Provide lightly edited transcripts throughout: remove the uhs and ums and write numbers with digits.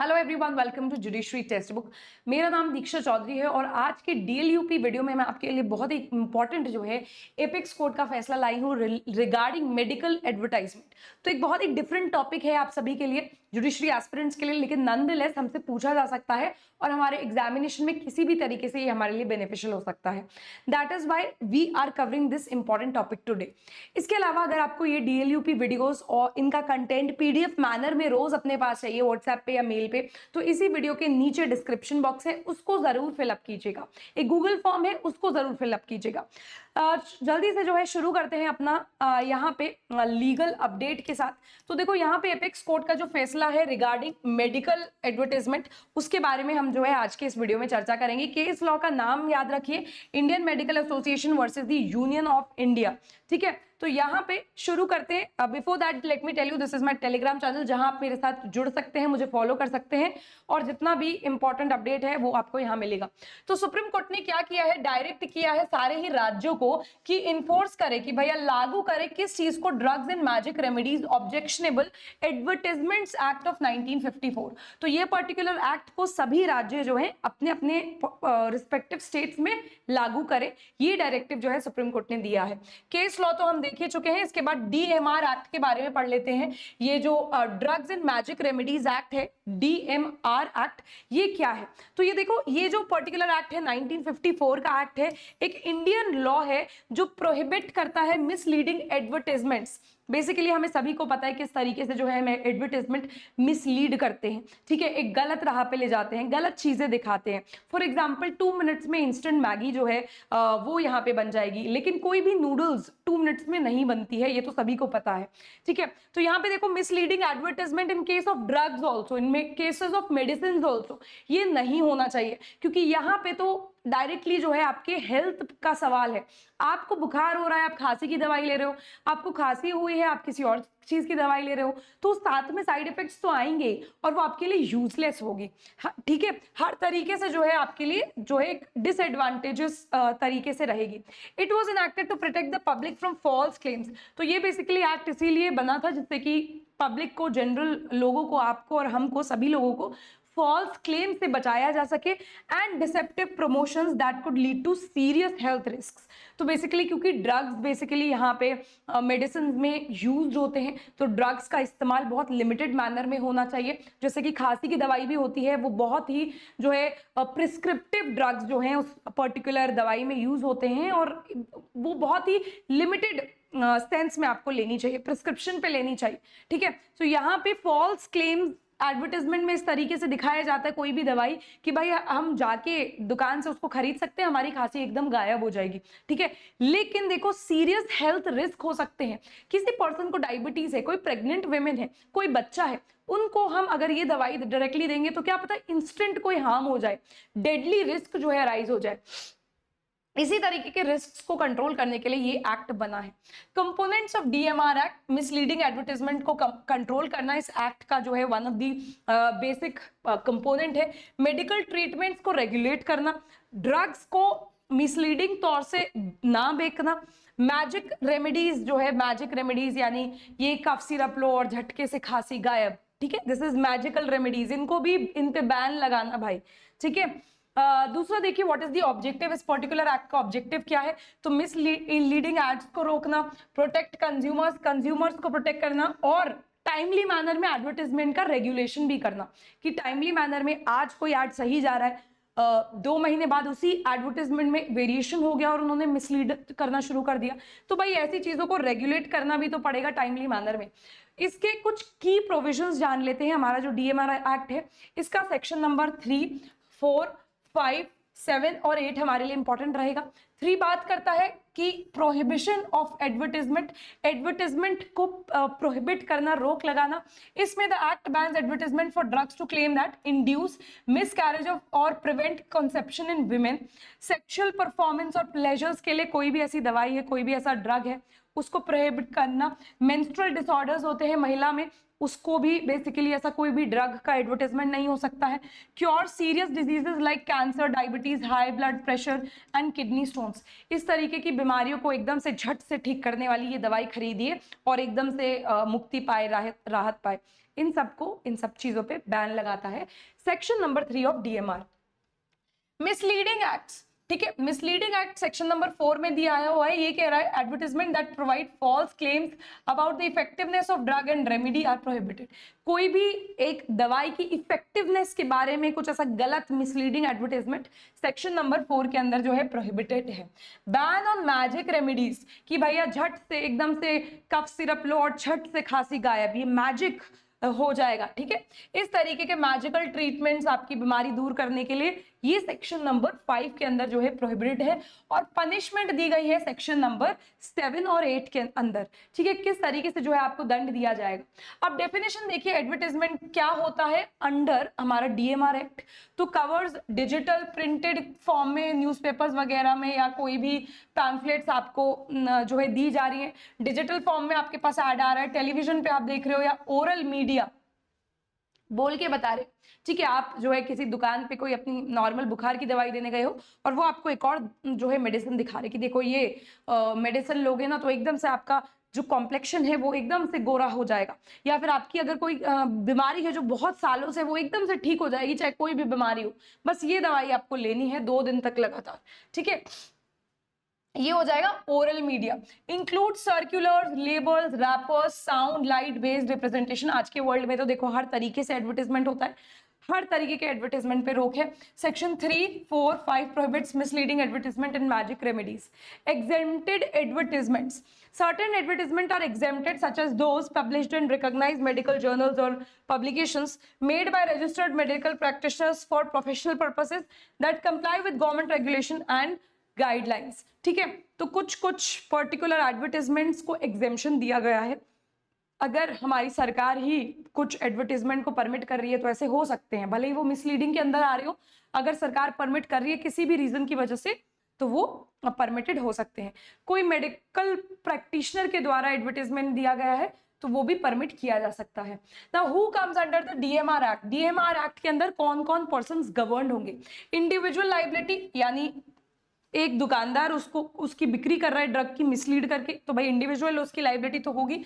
Hello everyone, welcome to judiciary text book. मेरा नाम दीक्षा चौधरी है और आज के डीएलयूपी वीडियो में मैं आपके लिए बहुत ही इंपॉर्टेंट जो है एपेक्स कोर्ट का फैसला लाई हूँ रिगार्डिंग मेडिकल एडवर्टाइजमेंट। तो एक बहुत ही डिफरेंट टॉपिक है आप सभी के लिए, जुडिशरी एस्पिरेंट्स के लिए, लेकिन नॉनदलेस हमसे पूछा जा सकता है और हमारे एग्जामिनेशन में किसी भी तरीके से ये हमारे लिए बेनिफिशियल हो सकता है। That is why we are covering this important topic today. इसके अलावा अगर आपको ये डीएलयूपी वीडियोस और इनका कंटेंट पीडीएफ मैनर में रोज अपने पास चाहिए व्हाट्सएप पे या मेल पे, तो इसी वीडियो के नीचे डिस्क्रिप्शन बॉक्स है, उसको जरूर फिलअप कीजिएगा। एक गूगल फॉर्म है, उसको जरूर फिलअप कीजिएगा। जल्दी से जो है शुरू करते हैं अपना यहाँ पे लीगल अपडेट के साथ। तो देखो यहाँ पे एपेक्स कोर्ट का जो फैसला है रिगार्डिंग मेडिकल एडवर्टाइजमेंट, उसके बारे में हम जो है आज के इस वीडियो में चर्चा करेंगे। केस लॉ का नाम याद रखिए, Indian Medical Association versus the Union of India. ठीक है, तो यहाँ पे शुरू करते हैं। Before that let me tell you, this is my Telegram channel, जहां आप मेरे साथ जुड़ सकते हैं, मुझे फॉलो कर सकते हैं और जितना भी इंपॉर्टेंट अपडेट है वो आपको यहाँ मिलेगा। तो सुप्रीम कोर्ट ने क्या किया है, डायरेक्ट किया है सारे ही राज्यों को कि इन्फोर्स करे, कि भैया लागू करे किस चीज को, drugs and magic remedies objectionable advertisements act of 1954। तो ये पर्टिकुलर एक्ट को सभी राज्य जो है अपने अपने रिस्पेक्टिव स्टेट्स में लागू करे, ये डायरेक्टिव जो है सुप्रीम कोर्ट ने दिया है। केस लॉ तो हम देख ही चुके हैं। इसके बाद डीएमआर एक्ट के बारे में पढ़ लेते हैं। ये जो drugs and magic remedies act है, डीएमआर एक्ट, ये क्या है? तो ये देखो, ये जो पर्टिकुलर एक्ट है 1954 का एक्ट है, एक इंडियन लॉ है जो प्रोहिबिट करता है मिसलीडिंग एडवर्टाइजमेंट्स। बेसिकली हमें सभी को पता है किस तरीके से जो है हमें एडवर्टाइजमेंट मिसलीड करते हैं। ठीक है, एक गलत राह पे ले जाते हैं, गलत चीजें दिखाते हैं। फॉर एग्जांपल 2 मिनट्स में इंस्टेंट मैगी जो है वो यहाँ पे बन जाएगी, लेकिन कोई भी नूडल्स 2 मिनट्स में नहीं बनती है, ये तो सभी को पता है। ठीक है, तो यहाँ पे देखो, misleading advertisement in case of drugs also, इनमें केसेस ऑफ मेडिसिन ऑल्सो, ये नहीं होना चाहिए, क्योंकि यहाँ पे तो डायरेक्टली जो है आपके हेल्थ का सवाल है। आपको बुखार हो रहा है, आप खांसी की दवाई ले रहे हो, आपको खांसी हुई है, आप किसी और चीज की दवाई ले रहे हो, तो साथ में साइड इफेक्ट्स तो आएंगे और वो आपके लिए यूजलेस होगी। ठीक है, हर तरीके से जो है आपके लिए जो है एक डिसएडवांटेजेस तरीके से रहेगी। It was enacted to protect the public from false claims. तो ये बेसिकली एक्ट इसीलिए बना था जिससे कि पब्लिक को, जनरल लोगों को, आपको और हमको, सभी लोगों को फॉल्स क्लेम से बचाया जा सके and deceptive promotions that could lead to serious health risks. तो बेसिकली क्योंकि ड्रग्स बेसिकली यहाँ पे मेडिसिन में यूज होते हैं, तो ड्रग्स का इस्तेमाल बहुत लिमिटेड मैनर में होना चाहिए। जैसे कि खांसी की दवाई भी होती है, वो बहुत ही जो है प्रिस्क्रिप्टिव ड्रग्स जो हैं उस पर्टिकुलर दवाई में यूज होते हैं और वो बहुत ही लिमिटेड सेंस में आपको लेनी चाहिए, प्रिस्क्रिप्शन पे लेनी चाहिए। ठीक है, तो यहाँ पे फॉल्स क्लेम्स एडवर्टाइजमेंट में इस तरीके से दिखाया जाता है कोई भी दवाई कि भाई हम जाके दुकान से उसको खरीद सकते हैं, हमारी खांसी एकदम गायब हो जाएगी। ठीक है, लेकिन देखो सीरियस हेल्थ रिस्क हो सकते हैं। किसी पर्सन को डायबिटीज है, कोई प्रेग्नेंट वुमेन है, कोई बच्चा है, उनको हम अगर ये दवाई डायरेक्टली देंगे तो क्या पता इंस्टेंट कोई हार्म हो जाए, डेडली रिस्क जो है अराइज हो जाए। इसी तरीके के रिस्क को कंट्रोल करने के लिए ये एक्ट बना है। Components of DMR act, misleading advertisement को कंट्रोल करना इस एक्ट का जो है one of the basic component है। मेडिकल ट्रीटमेंट्स को रेगुलेट करना, ड्रग्स को मिसलीडिंग तौर से ना बेचना, मैजिक रेमेडीज जो है, मैजिक रेमेडीज यानी ये कफ सिरप लो और झटके से खांसी गायब। ठीक है, दिस इज मैजिकल रेमेडीज, इनको भी इन पे बैन लगाना भाई। ठीक है, दूसरा देखिए, व्हाट इज द ऑब्जेक्टिव, इस पर्टिकुलर एक्ट का ऑब्जेक्टिव क्या है? तो मिसलीडिंग एड्स को रोकना, प्रोटेक्ट कंज्यूमर्स को प्रोटेक्ट करना और टाइमली मैनर में एडवर्टाइजमेंट का रेगुलेशन भी करना, कि टाइमली मैनर में आज कोई एड सही जा रहा है, 2 महीने बाद उसी एडवर्टाइजमेंट में वेरिएशन हो गया और उन्होंने मिसलीड करना शुरू कर दिया, तो भाई ऐसी चीजों को रेगुलेट करना भी तो पड़ेगा टाइमली मैनर में। इसके कुछ की प्रोविजंस जान लेते हैं। हमारा जो डीएमआर एक्ट है, इसका सेक्शन नंबर 3, 4, 5, 7 और 8 हमारे लिए इंपॉर्टेंट रहेगा। 3 बात करता है कि प्रोहिबिशन ऑफ एडवर्टाइजमेंट को प्रोहिबिट करना, रोक लगाना। इसमें the act bans advertisement for drugs to claim that induce miscarriage of or prevent conception in women. Sexual performance और प्लेजर्स के लिए कोई भी ऐसी दवाई है, कोई भी ऐसा ड्रग है, उसको प्रोहिबिट करना। मेंस्ट्रुअल डिसऑर्डर्स होते हैं महिला में, उसको भी बेसिकली ऐसा कोई भी ड्रग का एडवर्टाइजमेंट नहीं हो सकता है। Cure serious diseases like cancer, diabetes, high blood pressure and kidney stones, इस तरीके की बीमारियों को एकदम से झट से ठीक करने वाली ये दवाई खरीदिए और एकदम से मुक्ति पाए, राहत पाए। इन सब चीजों पे बैन लगाता है section number 3 of DMR. Misleading acts, ठीक है, मिसलीडिंग एक्ट सेक्शन नंबर 4 में दिया हुआ है, ये कह रहा है advertisement that provide false claims about the effectiveness of drug and remedy are prohibited. कोई भी एक दवाई की इफेक्टिवनेस के बारे में कुछ ऐसा गलत मिसलीडिंग एडवर्टाइजमेंट सेक्शन नंबर 4 के अंदर जो है प्रोहिबिटेड है। बैन ऑन मैजिक रेमेडीज, कि भैया झट से एकदम से कफ सिरप लो और झट से खांसी गायब, ये मैजिक हो जाएगा, ठीक है। इस तरीके के मैजिकल ट्रीटमेंट्स आपकी बीमारी दूर करने के लिए ये सेक्शन नंबर 5 के अंदर जो है प्रोहिबिटेड है, और पनिशमेंट दी गई है सेक्शन नंबर 7 और 8 के अंदर, ठीक है, किस तरीके से जो है आपको दंड दिया जाएगा। अब डेफिनेशन देखिए एडवर्टाइजमेंट क्या होता है अंडर हमारा डीएमआर एक्ट, तो कवर्स डिजिटल प्रिंटेड फॉर्म में न्यूज़पेपर्स वगैरह में या कोई भी पैम्फलेट्स आपको जो है दी जा रही है, डिजिटल फॉर्म में आपके पास ऐड आ रहा है, टेलीविजन पे आप देख रहे हो, या ओरल मीडिया बोल के बता रहे, ठीक है, आप जो है किसी दुकान पे कोई अपनी नॉर्मल बुखार की दवाई देने गए हो और वो आपको एक और जो है मेडिसिन दिखा रहे कि देखो ये मेडिसिन लोगे ना तो एकदम से आपका जो कॉम्प्लेक्शन है वो एकदम से गोरा हो जाएगा, या फिर आपकी अगर कोई बीमारी है जो बहुत सालों से वो एकदम से ठीक हो जाएगी, चाहे कोई भी बीमारी हो, बस ये दवाई आपको लेनी है 2 दिन तक लगातार, ठीक है, ये हो जाएगा oral media. Include circulars, labels, rappers, sound light based representation. आज के वर्ल्ड में तो देखो हर तरीके से एडवर्टाइजमेंट होता है, हर तरीके के एडवर्टाइजमेंट पे रोक है। Section 3, 4, 5 prohibits misleading advertisement and magic remedies. Exempted advertisements, certain advertisement are exempted such as those published in recognized medical journals or publications made by registered medical practitioners for professional purposes that comply with government regulation and guidelines, ठीक है। तो कुछ particular advertisements को exemption दिया गया है, अगर हमारी सरकार ही कुछ एडवर्टाइजमेंट को परमिट कर रही है तो ऐसे हो सकते हैं, भले ही वो मिसलीडिंग के अंदर आ रही हो, अगर सरकार परमिट कर रही है किसी भी रीजन की वजह से तो वो परमिटेड हो सकते हैं। कोई मेडिकल प्रैक्टिशनर के द्वारा एडवर्टाइजमेंट दिया गया है तो वो भी परमिट किया जा सकता है। Now who comes under the DMR act, DMR act के अंदर कौन कौन पर्संस गवर्न्ड होंगे। इंडिविजुअल लाइबिलिटी, यानी एक दुकानदार उसकी बिक्री कर रहा है ड्रग की मिसलीड करके, तो भाई इंडिविजुअल उसकी लाइबिलिटी तो होगी।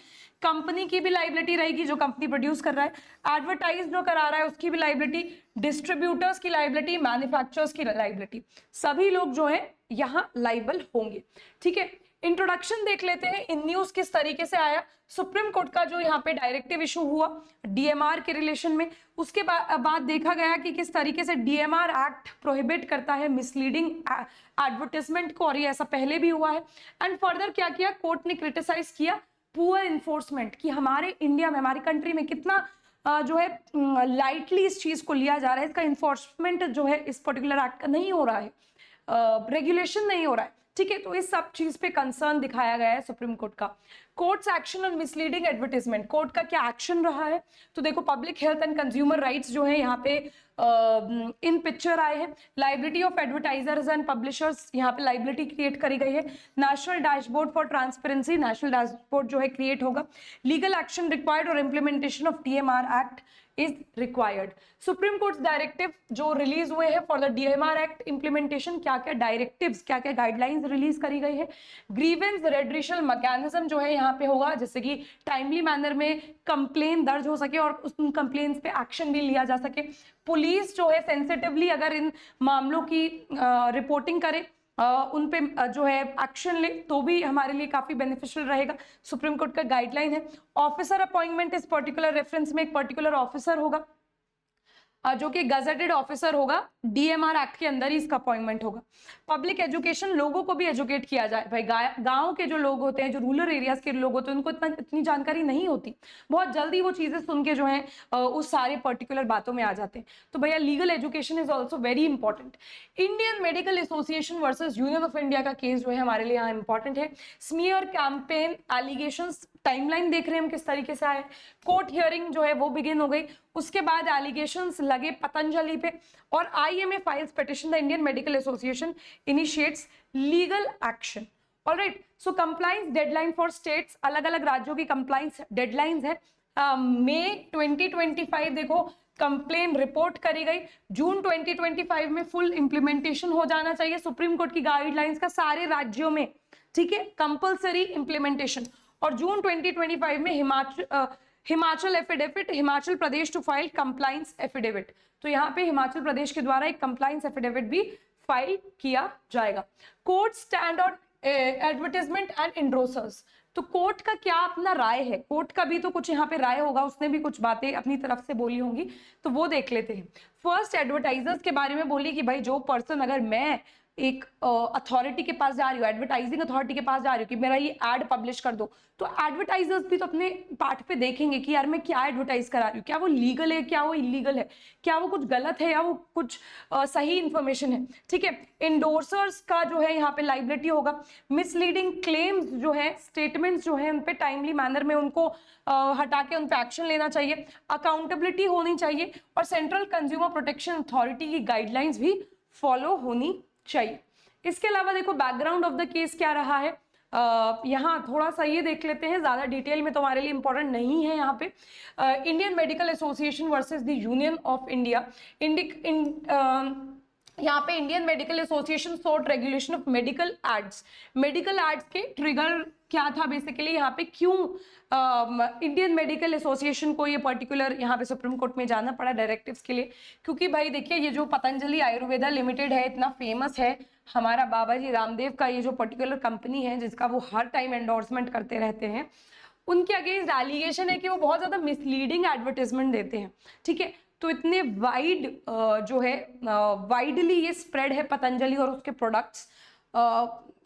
कंपनी की भी लाइबिलिटी रहेगी जो कंपनी प्रोड्यूस कर रहा है, एडवर्टाइज जो करा रहा है उसकी भी लाइबिलिटी, डिस्ट्रीब्यूटर्स की लाइबिलिटी, मैन्युफैक्चरर्स की लाइबिलिटी, सभी लोग जो है यहाँ लाइबल होंगे, ठीक है। इंट्रोडक्शन देख लेते हैं, इन न्यूज किस तरीके से आया। सुप्रीम कोर्ट का जो यहाँ पे डायरेक्टिव इशू हुआ डीएमआर के रिलेशन में, उसके बाद देखा गया कि किस तरीके से डीएमआर एक्ट प्रोहिबिट करता है मिसलीडिंग एडवर्टाइजमेंट को, और ये ऐसा पहले भी हुआ है। एंड फर्दर क्या किया, कोर्ट ने क्रिटिसाइज किया पुअर इन्फोर्समेंट, कि हमारे इंडिया में, हमारी कंट्री में कितना जो है लाइटली इस चीज को लिया जा रहा है, इसका इन्फोर्समेंट जो है इस पर्टिकुलर एक्ट का नहीं हो रहा है, रेगुलेशन नहीं हो रहा है, ठीक है। तो इस सब चीज पे कंसर्न दिखाया गया है सुप्रीम कोर्ट का। Courts action on misleading advertisement, court का क्या एक्शन रहा है, तो देखो public health and consumer rights जो है यहाँ पे इन पिक्चर आए हैं। Liability of advertisers and publishers, यहाँ पे लाइबिलिटी क्रिएट करी गई है। National dashboard for transparency, national dashboard जो है क्रिएट होगा। लीगल एक्शन रिक्वायर्ड और implementation of DMR act is required. Supreme court directive जो रिलीज हुए हैं for the DMR act implementation, क्या क्या डायरेक्टिव्स, क्या क्या गाइडलाइंस रिलीज करी गई है। ग्रीवेंस रेड्रेशल मैकेनिज्म जो है यहाँ पे होगा, जैसे कि टाइमली मैनर में कंप्लेन दर्ज हो सके और उन कंप्लेन्स पे एक्शन भी लिया जा सके। पुलिस जो है सेंसिटिवली अगर इन मामलों की रिपोर्टिंग करे, उन पे जो है एक्शन ले, तो भी हमारे लिए काफी बेनिफिशियल रहेगा। सुप्रीम कोर्ट का गाइडलाइन है। ऑफिसर अपॉइंटमेंट, इस पर्टिकुलर रेफरेंस में एक पर्टिकुलर ऑफिसर होगा जो कि गजेटेड ऑफिसर होगा, डीएमआर एक्ट के अंदर ही इसका अपॉइंटमेंट होगा। पब्लिक एजुकेशन, लोगों को भी एजुकेट किया जाए। भाई गांव के जो लोग होते हैं, जो रूरल एरियाज के लोग होते हैं, उनको इतनी जानकारी नहीं होती, बहुत जल्दी वो चीजें सुन के जो है उस सारे पर्टिकुलर बातों में आ जाते हैं। तो भैया legal education is also very important. Indian Medical association versus union of India का केस जो है हमारे लिए यहाँ इंपॉर्टेंट है। स्मीयर कैंपेन एलिगेशंस, टाइमलाइन देख रहे हैं हम किस तरीके से आए। कोर्ट हियरिंग जो है वो बिगिन हो गई, उसके बाद एलिगेशंस लगे पतंजलि पे, और IMA files petition the Indian Medical association initiates legal action. Alright, so compliance deadline for states, अलग अलग राज्यों की कंप्लायंस डेडलाइंस है। मई 2025 देखो कंप्लेन रिपोर्ट करी गई, जून 2025 में फुल इंप्लीमेंटेशन हो जाना चाहिए सुप्रीम कोर्ट की गाइडलाइंस का सारे राज्यों में, ठीक है, कंपल्सरी इंप्लीमेंटेशन। और जून 2025 में Himachal affidavit, Himachal Pradesh to file compliance affidavit, तो यहाँ पे हिमाचल प्रदेश के द्वारा एक कंप्लाइंस एफिडेविट भी फाइल किया जाएगा। Court stand on advertisement and endorsers, तो कोर्ट का क्या अपना राय है, कोर्ट का भी तो कुछ यहाँ पे राय होगा, उसने भी कुछ बातें अपनी तरफ से बोली होंगी, तो वो देख लेते हैं। फर्स्ट एडवर्टाइजर्स के बारे में बोली कि भाई जो पर्सन, अगर मैं एक अथॉरिटी के पास जा रही हूँ, एडवर्टाइजिंग अथॉरिटी के पास जा रही हूँ कि मेरा ये एड पब्लिश कर दो, तो एडवर्टाइजर्स भी तो अपने पार्ट पे देखेंगे कि यार मैं क्या एडवर्टाइज करा रही हूँ, क्या वो लीगल है, क्या वो इलीगल है, क्या वो कुछ गलत है या वो कुछ सही इंफॉर्मेशन है, ठीक है। इंडोर्सर्स का जो है यहाँ पे लाइबिलिटी होगा। मिसलीडिंग क्लेम्स जो है, स्टेटमेंट्स जो है, उन पे टाइमली मैनर में उनको हटा के उन पे एक्शन लेना चाहिए। अकाउंटेबिलिटी होनी चाहिए और सेंट्रल कंज्यूमर प्रोटेक्शन अथॉरिटी की गाइडलाइंस भी फॉलो होनी चाहिए। इसके अलावा देखो बैकग्राउंड ऑफ द केस क्या रहा है, यहाँ थोड़ा सा ये देख लेते हैं, ज्यादा डिटेल में तुम्हारे लिए इंपॉर्टेंट नहीं है। यहाँ पे Indian Medical Association versus the Union of India, यहाँ पे Indian Medical Association sought regulation of medical ads. Medical ads के ट्रिगर क्या था बेसिकली, यहाँ पे क्यों इंडियन मेडिकल एसोसिएशन को ये पर्टिकुलर यहाँ पे सुप्रीम कोर्ट में जाना पड़ा डायरेक्टिव्स के लिए, क्योंकि भाई देखिए ये जो पतंजलि आयुर्वेदा लिमिटेड है, इतना फेमस है, हमारा बाबा जी रामदेव का ये जो पर्टिकुलर कंपनी है जिसका वो हर टाइम एंडोर्समेंट करते रहते हैं, उनके अगेंस्ट एलिगेशन है कि वो बहुत ज्यादा मिसलीडिंग एडवर्टाइजमेंट देते हैं, ठीक है। तो इतने वाइड जो है वाइडली ये स्प्रेड है पतंजलि और उसके प्रोडक्ट्स,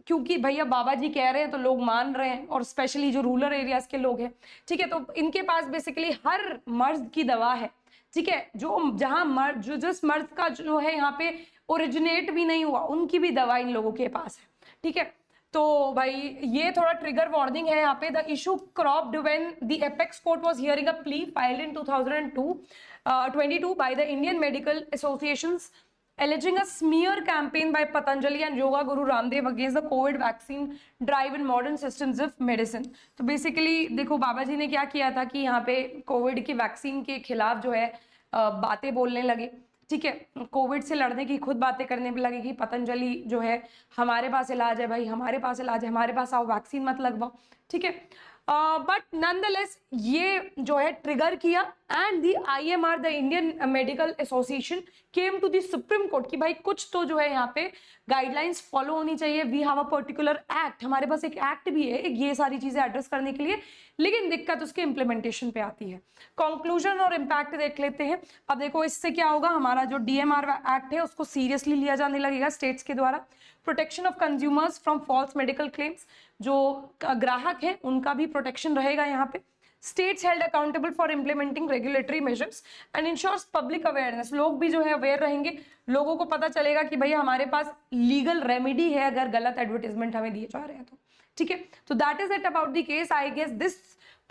क्योंकि भैया बाबा जी कह रहे हैं तो लोग मान रहे हैं, और स्पेशली जो रूरल एरियाज के लोग हैं, ठीक है। तो इनके पास बेसिकली हर मर्ज की दवा है, ठीक है, जो जहां मर्ज जो जिस मर्ज का जो है यहाँ पे ओरिजिनेट भी नहीं हुआ, उनकी भी दवा इन लोगों के पास है, ठीक है। तो भाई ये थोड़ा ट्रिगर वार्निंग है यहाँ पे। The issue cropped when the apex court was hearing a plea filed in 2022 by the Indian Medical Associations alleging a smear campaign by Patanjali and Yoga Guru Ramdev against the COVID vaccine drive in modern systems of medicine। तो basically देखो बाबा जी ने क्या किया था कि यहाँ पे Covid की वैक्सीन के खिलाफ जो है बातें बोलने लगे, ठीक है, कोविड से लड़ने की खुद बातें करने पे लगे कि पतंजलि जो है हमारे पास इलाज है भाई, हमारे पास इलाज है, हमारे पास आओ वैक्सीन मत लगवाओ, ठीक है। बट नॉनदलेस ये जो है ट्रिगर किया and the IMR the Indian Medical Association came to the Supreme Court कि भाई कुछ तो जो है यहाँ पे गाइडलाइंस फॉलो होनी चाहिए। We have a particular act, हमारे पास एक एक्ट भी है ये सारी चीजें एड्रेस करने के लिए, लेकिन दिक्कत उसके इम्प्लीमेंटेशन पे आती है। कंक्लूजन और इम्पैक्ट देख लेते हैं। अब देखो इससे क्या होगा, हमारा जो DMR एक्ट है उसको सीरियसली लिया जाने लगेगा स्टेट्स के द्वारा। Protection of consumers from false medical claims, जो ग्राहक है उनका भी प्रोटेक्शन रहेगा यहाँ पे। States held accountable for implementing regulatory measures and ensures public awareness, लोग भी जो है अवेयर रहेंगे, लोगों को पता चलेगा कि भैया हमारे पास लीगल रेमेडी है अगर गलत एडवर्टाइजमेंट हमें दिए जा रहे हैं तो, ठीक है। तो that is it about the case. I guess this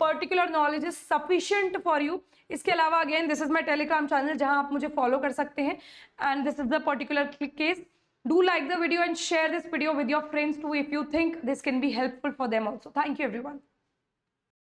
particular knowledge is sufficient for you. इसके अलावा again this is my Telegram channel जहां आप मुझे फॉलो कर सकते हैं, and this is the particular case. Do like the video and share this video with your friends too if you think this can be helpful for them also. Thank you everyone.